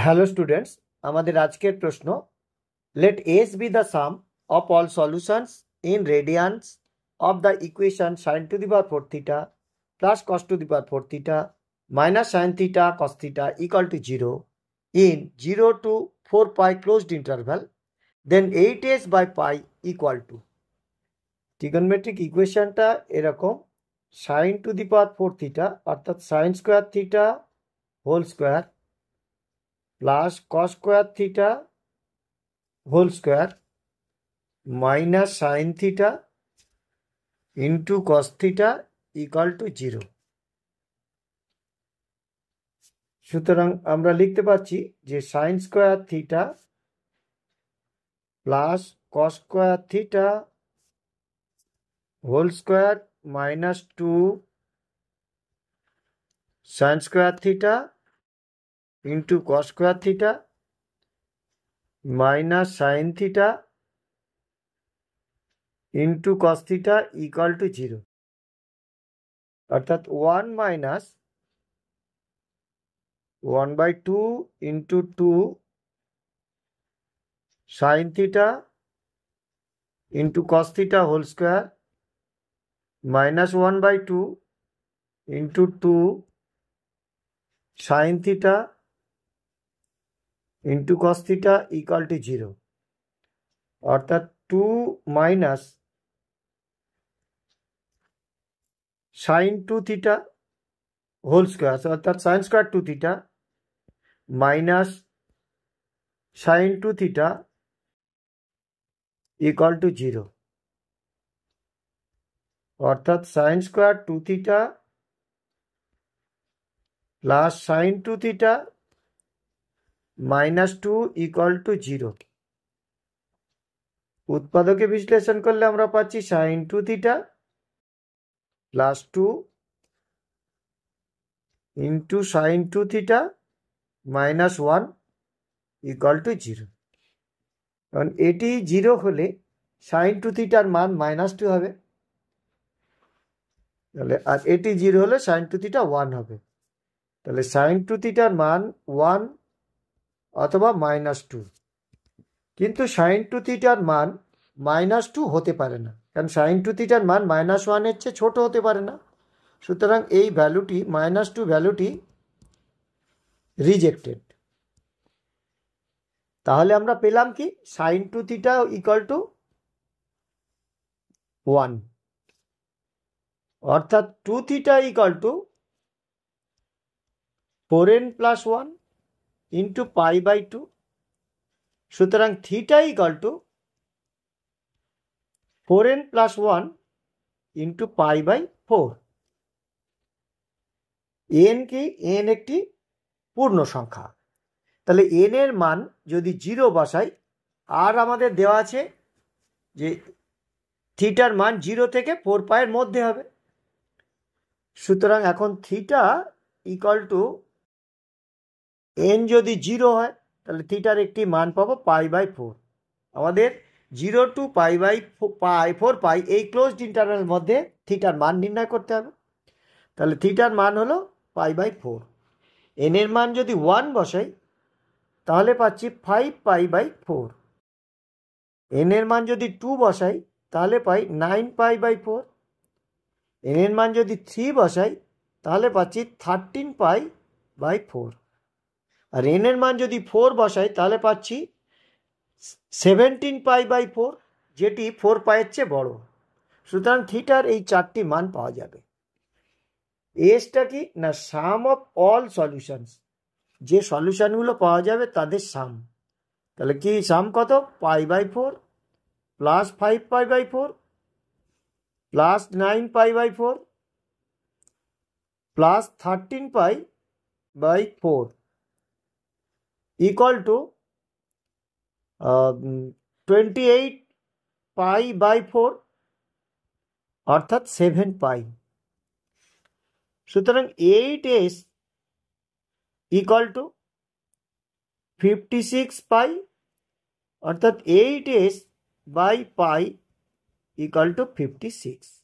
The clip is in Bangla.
হ্যালো স্টুডেন্টস, আমাদের আজকের প্রশ্ন, let S be the sum of all solutions in radians of the equation sine to the power 4 theta plus cos to the power 4 theta minus sine theta cos theta equal to 0 in 0 to 4 pi closed interval, then 8s by pi equal to trigonometric ইকুয়েশনটা এরকম, sine to the power 4 theta অর্থাৎ sine square theta whole square plus cos square theta whole square minus sine theta into cos theta equal to 0। সুতরাং আমরা লিখতে পারছি যে sine square theta plus cos square theta whole square minus 2 sine square theta into cos square theta minus sine theta into cos theta equal to 0, অর্থাৎ 1 minus 1/2 into 2 sine theta into cos theta whole square minus 1/2 into 2 sine theta into cos theta equal to 0, অর্থাৎ 2 minus sine 2 theta whole square অর্থাৎ sine square 2 theta minus sine 2 theta equal to 0, অর্থাৎ sine square 2 theta plus sine 2 theta minus 2 equal to 0। উৎপাদকে বিশ্লেষণ করলে আমরা পাচ্ছি sine 2 theta plus 2 into sine 2 theta minus 1 equal to 0। কারণ এটি 0 হলে সাইন 2 থিটার মান মাইনাস 2 হবে, তাহলে আর এটি 0 হলে সাইন 2 থিটা 1 হবে, তাহলে সাইন 2 থিটার মান 1 অথবা মাইনাস 2, কিন্তু সাইন 2 থিটার মান মাইনাস 2 হতে পারে না, কারণ সাইন 2 থিটার মান মাইনাস 1-এর চেয়ে ছোট হতে পারে না। সুতরাং এই ভ্যালুটি মাইনাস 2 ভ্যালুটি রিজেক্টেড। তাহলে আমরা পেলাম কি সাইন 2 থিটা ইকুয়াল টু 1, অর্থাৎ 2 theta equal to 4n plus 1 into pi by 2। সুতরাং theta equal to 4n plus 1 into pi by 4। N কি? এন একটি পূর্ণ সংখ্যা, তাহলে এন এর মান যদি 0 বসাই, আর আমাদের দেওয়া আছে যে থিটার মান 0 থেকে 4 পাইয়ের মধ্যে হবে। সুতরাং এখন থিটা ইকুয়াল টু এন যদি 0 হয় তাহলে থিটার একটি মান পাবো পাই বাই 4। আমাদের 0 টু পাই বাই 4 পাই এই ক্লোজড ইন্টারভ্যালের মধ্যে থিটার মান নির্ণয় করতে হবে। তাহলে থিটার মান হলো পাই বাই 4। এন এর মান যদি 1 বসাই তাহলে পাচ্ছি 5 পাই বাই 4। এন এর মান যদি 2 বসাই তাহলে পাই 9 পাই বাই 4। এন এর মান যদি 3 বসাই তাহলে পাচ্ছি 13 পাই বাই 4। আর এন এর মান যদি 4 বসাই তাহলে পাচ্ছি 17 পাই বাই 4, যেটি 4 পাইয়ের চেয়ে বড়। সুতরাং থিটার এই 4টি মান পাওয়া যাবে। এসটা কি না, সাম অফ অল সলিউশনস, যে সলিউশনগুলো পাওয়া যাবে তাদের সাম। তাহলে কি সাম কত? Pi by 4 plus 5 pi by 4 plus 9 pi by 4 plus 13 pi by 4 equal to 28 pi by 4 অর্থাৎ 7 পাই। সুতরাং 8s ইকুয়াল টু 56 পাই, অর্থাৎ 8s by pi equal to 56।